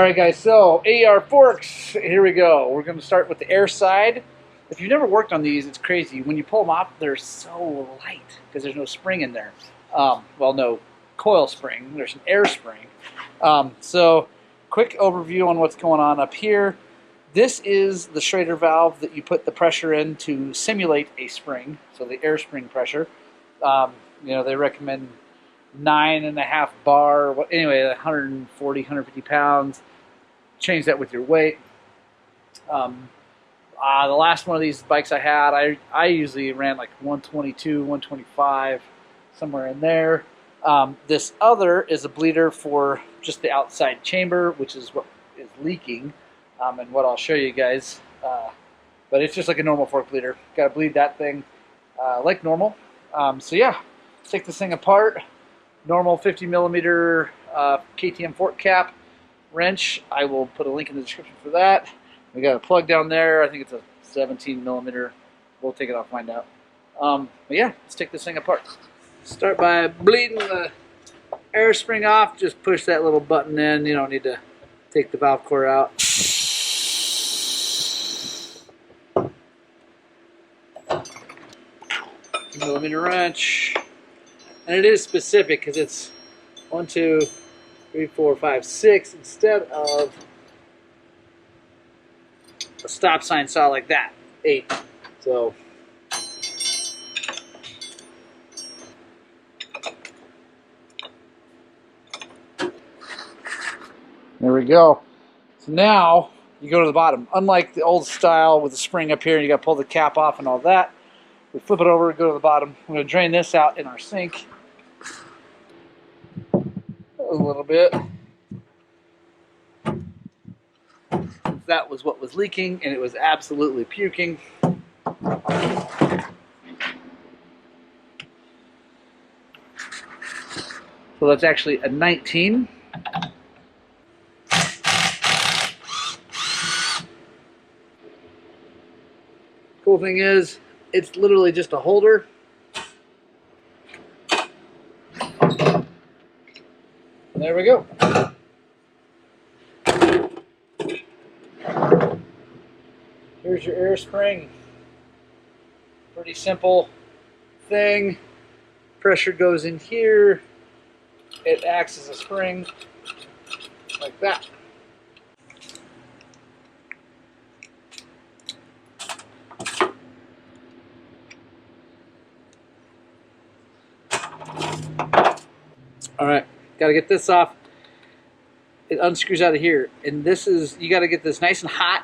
Alright guys, so AER Forks, here we go. We're going to start with the air side. If you've never worked on these, it's crazy. When you pull them off, they're so light because there's no spring in there. Well, no coil spring. There's an air spring. So, quick overview on what's going on up here. This is the Schrader valve that you put the pressure in to simulate a spring, so the air spring pressure. They recommend 9.5 bar, anyway, 140, 150 pounds. Change that with your weight. The last one of these bikes I had, I usually ran like 122, 125, somewhere in there. This other is a bleeder for just the outside chamber, which is what is leaking, and what I'll show you guys. But it's just like a normal fork bleeder. Got to bleed that thing like normal. So yeah, take this thing apart. Normal 50 millimeter KTM fork cap wrench. I will put a link in the description for that. We got a plug down there. I think it's a 17 millimeter. We'll take it off, find out. But yeah, let's take this thing apart. Start by bleeding the air spring off. Just push that little button in. You don't need to take the valve core out. Millimeter wrench. And it is specific because it's 1, 2, 3, 4, 5, 6 instead of a stop sign saw like that, 8. So there we go. So now you go to the bottom. Unlike the old style with the spring up here and you got to pull the cap off and all that, we flip it over and go to the bottom. I'm going to drain this out in our sink a little bit. That was what was leaking, and it was absolutely puking. So that's actually a 19. Cool thing is, it's literally just a holder. There we go. Here's your air spring. Pretty simple thing. Pressure goes in here. It acts as a spring like that. All right. Got to get this off. It unscrews out of here, and this is, you got to get this nice and hot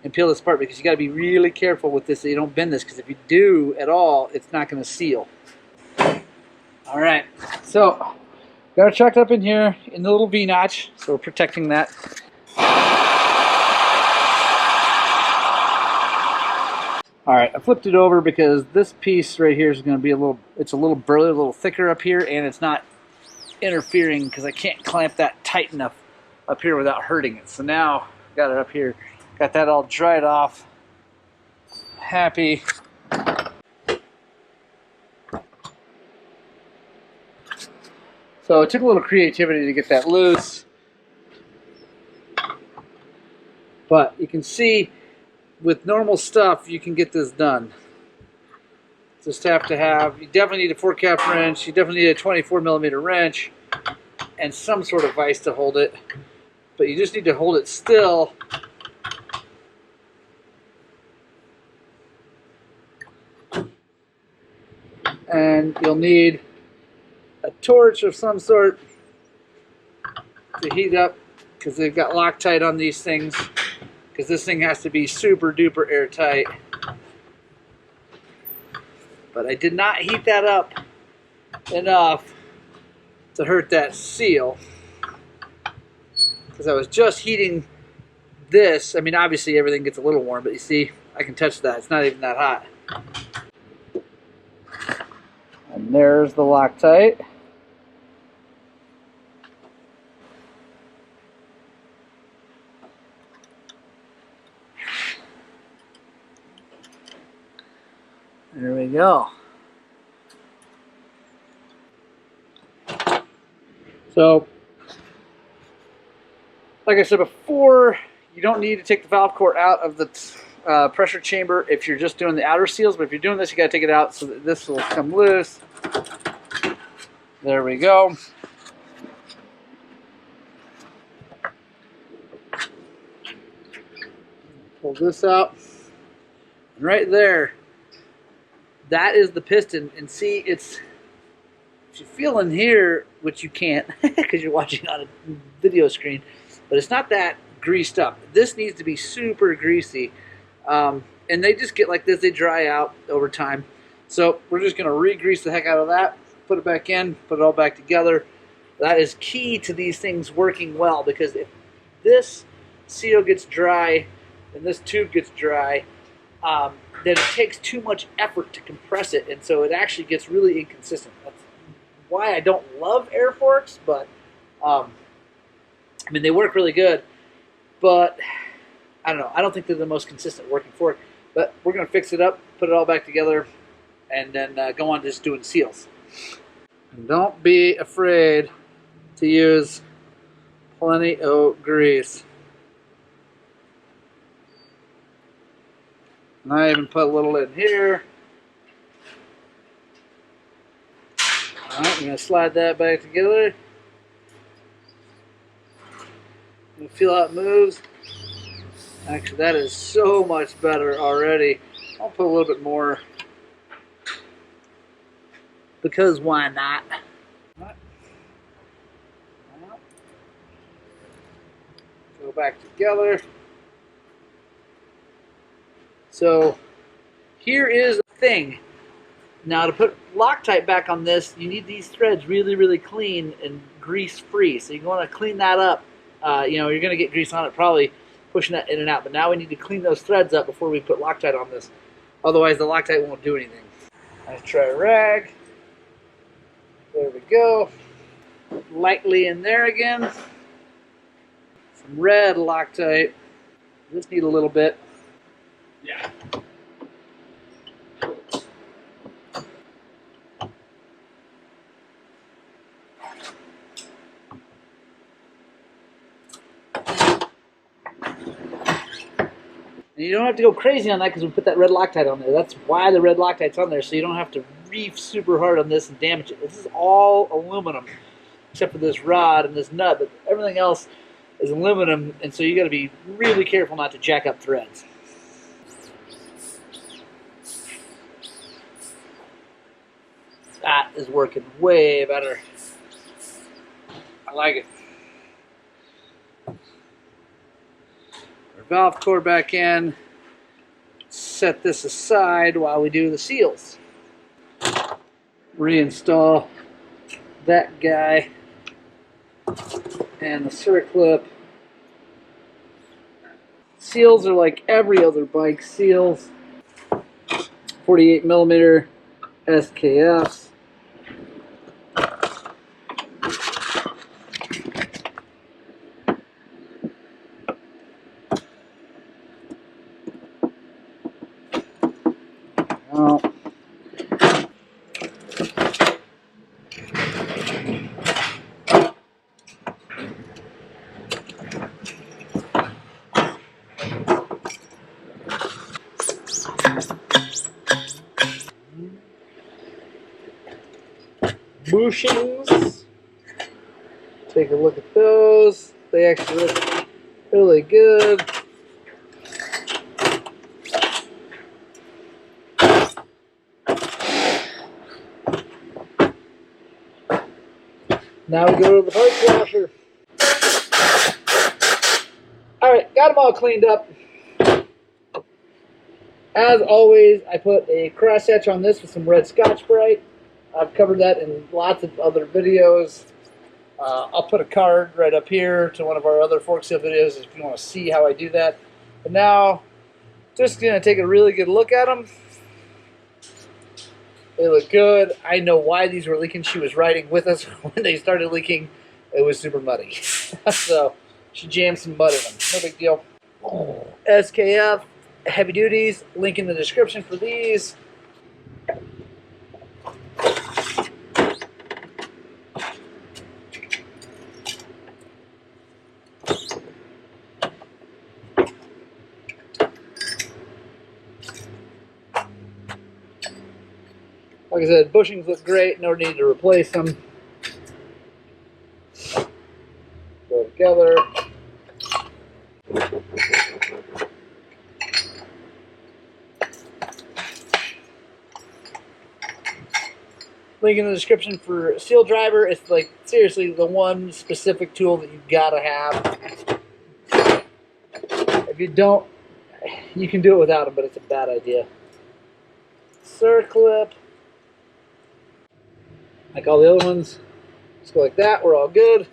and peel this apart because you got to be really careful with this so you don't bend this, because if you do at all, it's not going to seal. All right, so got it chucked up in here in the little V notch, so we're protecting that. All right, I flipped it over because this piece right here is going to be it's a little burly, a little thicker up here, and it's not interfering because I can't clamp that tight enough up here without hurting it. So now got it up here, got that all dried off, happy. So it took a little creativity to get that loose, but you can see with normal stuff you can get this done. Just have to have, you definitely need a fork cap wrench, you definitely need a 24 millimeter wrench, and some sort of vise to hold it. But you just need to hold it still. And you'll need a torch of some sort to heat up, because they've got Loctite on these things, because this thing has to be super duper airtight. But I did not heat that up enough to hurt that seal, because I was just heating this. I mean, obviously everything gets a little warm, but you see, I can touch that. It's not even that hot. And there's the Loctite. There we go. So Like I said before, you don't need to take the valve core out of the pressure chamber if you're just doing the outer seals, but if you're doing this, you got to take it out so that this will come loose. There we go. Pull this out. And right there, that is the piston. And see, it's, if you feel in here, which you can't because you're watching on a video screen, but it's not that greased up. This needs to be super greasy. And they just get like this, they dry out over time. So we're just going to re-grease the heck out of that, put it back in, put it all back together. That is key to these things working well, because if this seal gets dry and this tube gets dry, then it takes too much effort to compress it, and so it actually gets really inconsistent. That's why I don't love AER Forks, but I mean, they work really good, but I don't know. I don't think they're the most consistent working fork, but we're going to fix it up, put it all back together, and then go on just doing seals. And don't be afraid to use plenty of grease. And I even put a little in here. Alright, I'm going to slide that back together. You feel how it moves? Actually, that is so much better already. I'll put a little bit more, because why not? Go back together. So here is the thing. Now, to put Loctite back on this, you need these threads really, really clean and grease-free. So you want to clean that up. You know, you're going to get grease on it, probably pushing that in and out. But now we need to clean those threads up before we put Loctite on this. Otherwise, the Loctite won't do anything. Let's try a rag. There we go. Lightly in there again. Some red Loctite. Just need a little bit. Yeah. And you don't have to go crazy on that because we put that red Loctite on there. That's why the red Loctite's on there, so you don't have to reef super hard on this and damage it. This is all aluminum, except for this rod and this nut, but everything else is aluminum, and so you got to be really careful not to jack up threads. That is working way better. I like it. Our valve core back in. Set this aside while we do the seals. Reinstall that guy and the circlip. Seals are like every other bike seals. 48mm SKFs. Bushings. Take a look at those. They actually look really good. Now we go to the parts washer. Alright, got them all cleaned up. As always, I put a cross hatch on this with some red Scotch-Brite. I've covered that in lots of other videos. I'll put a card right up here to one of our other fork seal videos if you want to see how I do that. But now, just going to take a really good look at them. They look good. I know why these were leaking. She was riding with us when they started leaking. It was super muddy. So she jammed some mud in them. No big deal. SKF heavy duties. Link in the description for these. Like I said, bushings look great, no need to replace them. Go together. Link in the description for Steel Driver. It's like seriously the one specific tool that you gotta have. If you don't, you can do it without them, but it's a bad idea. Circlip. Like all the other ones. Just go like that, we're all good.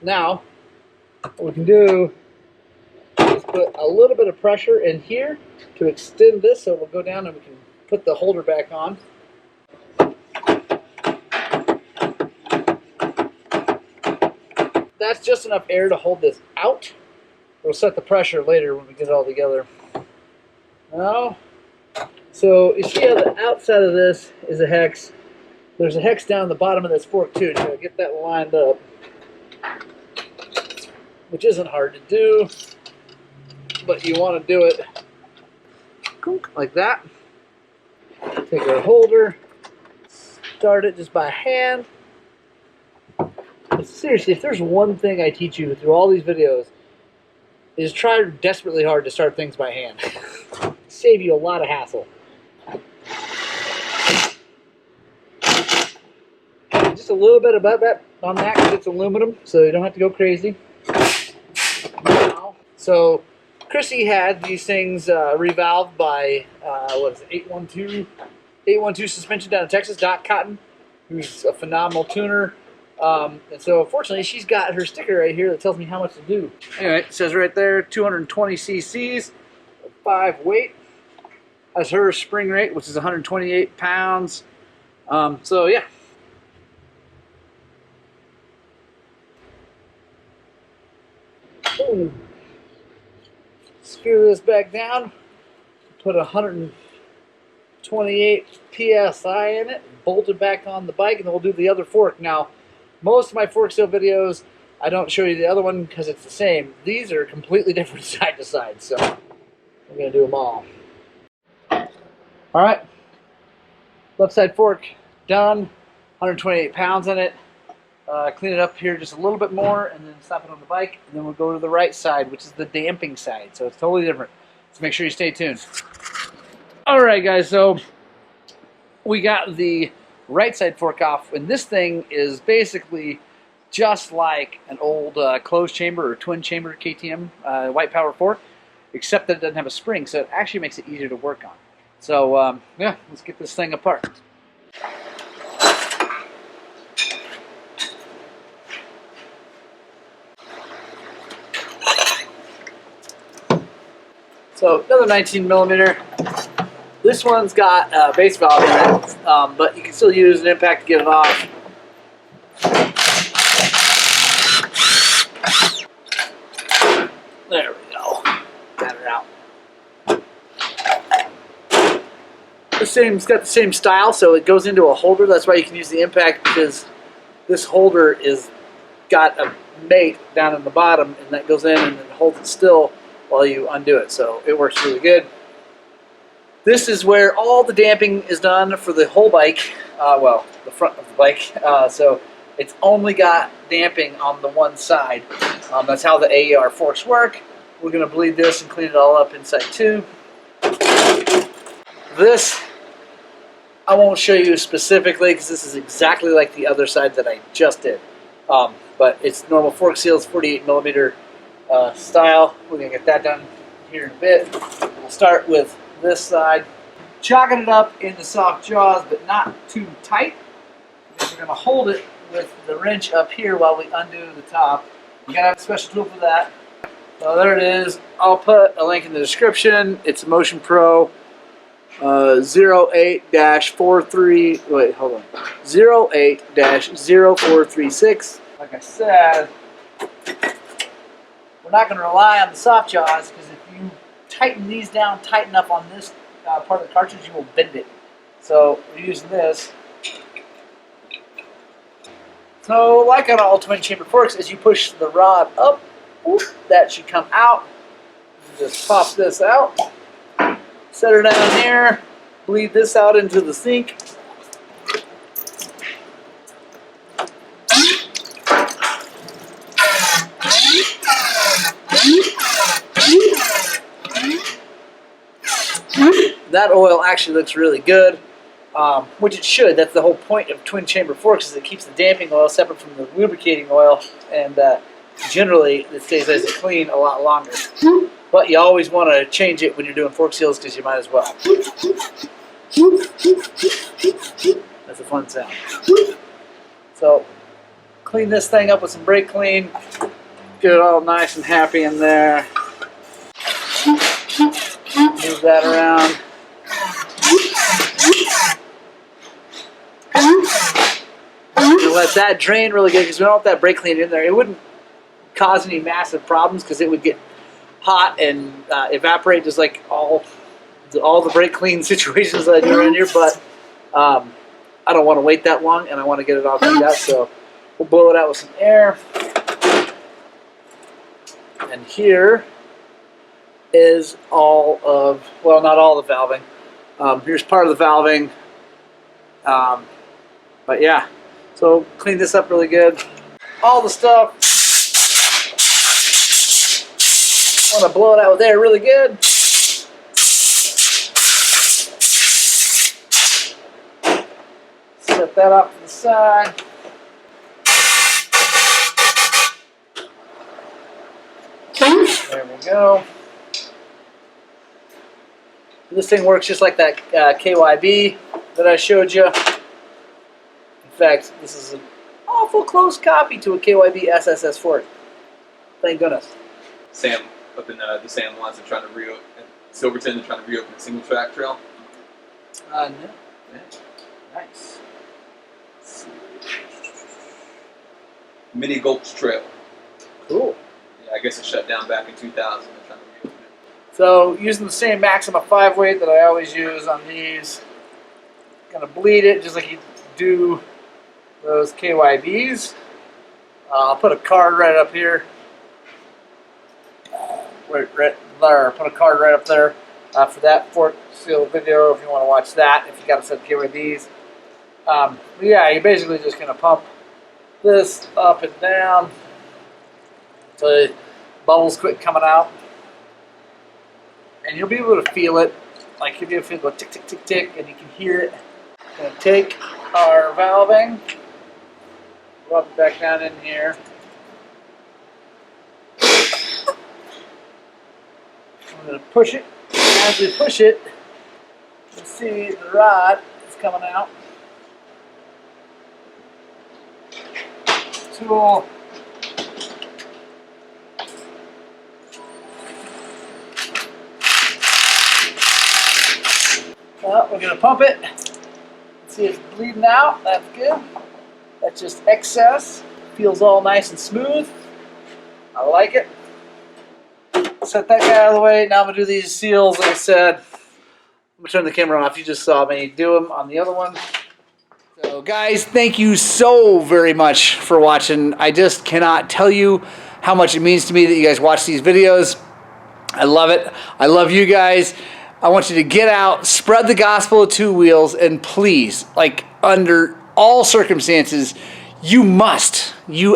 Now, what we can do is put a little bit of pressure in here to extend this, so we'll go down and we can put the holder back on. That's just enough air to hold this out. We'll set the pressure later when we get it all together. Now, so you see how the outside of this is a hex. There's a hex down the bottom of this fork too, so get that lined up, which isn't hard to do, but you want to do it like that. Take our holder, start it just by hand. But seriously, if there's one thing I teach you through all these videos, is try desperately hard to start things by hand. Save you a lot of hassle. Just a little bit about that on that because it's aluminum, so you don't have to go crazy. So Chrissy had these things revalved by what is it, 812 suspension down in Texas, Doc Cotton, who's a phenomenal tuner. And so fortunately she's got her sticker right here that tells me how much to do. Anyway, it says right there 220 cc's, 5 weight. Has her spring rate, which is 128 pounds. So yeah. Ooh. Screw this back down. Put 128 psi in it. Bolt it back on the bike, and then we'll do the other fork. Now, most of my fork seal videos, I don't show you the other one because it's the same. These are completely different side to side, so we're going to do them all. Alright, left side fork done, 128 pounds in it. Clean it up here just a little bit more and then stop it on the bike, and then we'll go to the right side, which is the damping side, so it's totally different. So make sure you stay tuned. Alright guys, so we got the right side fork off, and this thing is basically just like an old closed chamber or twin chamber KTM white power fork, except that it doesn't have a spring, so it actually makes it easier to work on. So yeah, let's get this thing apart. So another 19 millimeter. This one's got a base valve in it, but you can still use an impact to get it off. There we go. Got it out. It's got the same style, so it goes into a holder. That's why you can use the impact, because this holder is got a mate down in the bottom, and that goes in and it holds it still while you undo it. So it works really good. This is where all the damping is done for the whole bike, well, the front of the bike. So it's only got damping on the one side. That's how the AER Forks work. We're going to bleed this and clean it all up inside too. This, I won't show you specifically because this is exactly like the other side that I just did. But it's normal fork seals, 48 millimeter style. We're going to get that done here in a bit. We'll start with this side, chalking it up in the soft jaws, but not too tight. We're going to hold it with the wrench up here while we undo the top. You got to have a special tool for that. So there it is. I'll put a link in the description. It's a Motion Pro 08-43. Wait, hold on. 08-0436. Like I said, we're not going to rely on the soft jaws, because if you tighten these down tight enough on this part of the cartridge, you will bend it. So we're using this. So like on all twin chamber forks, as you push the rod up, that should come out. Just pop this out, set her down here, bleed this out into the sink. That oil actually looks really good, which it should. That's the whole point of twin chamber forks, is it keeps the damping oil separate from the lubricating oil, and generally it stays nice and clean a lot longer. But you always want to change it when you're doing fork seals, because you might as well. That's a fun sound. So clean this thing up with some brake clean. Get it all nice and happy in there. Move that around. And let that drain really good, because we don't have that brake clean in there. It wouldn't cause any massive problems, because it would get hot and evaporate, just like all the brake clean situations that I do around here. But I don't want to wait that long, and I want to get it all cleaned out, so we'll blow it out with some air. And here is all of, well, not all the valving. Here's part of the valving. But yeah, so clean this up really good. All the stuff. Want to blow it out with air really good. Set that off to the side. There we go. This thing works just like that KYB that I showed you. In fact, this is an awful close copy to a KYB SSS fork. Thank goodness. Sam up in the San Juans are trying to reopen, Silverton, they're trying to reopen the single track trail. No. Yeah. Nice. Mini Gulch Trail. Cool. Yeah, I guess it shut down back in 2000. They're trying to reopen it. So using the same Maxima 5 weight that I always use on these, gonna bleed it just like you do those KYBs. I'll put a card right up here. Right there. Put a card right up there for that fork seal video if you want to watch that. If you got a set of KYBs. But yeah, you're basically just gonna pump this up and down until the bubbles quit coming out. And you'll be able to feel it, like you'll be able to feel it go tick, tick, tick, tick, and you can hear it. We're going to take our valving, rub it back down in here. I'm going to push it. As we push it, you'll see the rod is coming out. Tool. Well, we're going to pump it. See it's bleeding out. That's good. That's just excess. Feels all nice and smooth. I like it. Set that guy out of the way. Now I'm going to do these seals, like I said. I'm going to turn the camera off. You just saw me do them on the other one. So guys, thank you so very much for watching. I just cannot tell you how much it means to me that you guys watch these videos. I love it. I love you guys. I want you to get out, spread the gospel of two wheels, and please, like under all circumstances, you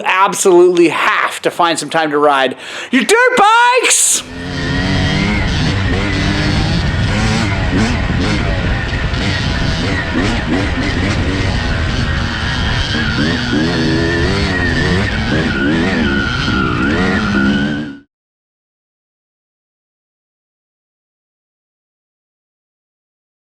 absolutely have to find some time to ride your dirt bikes!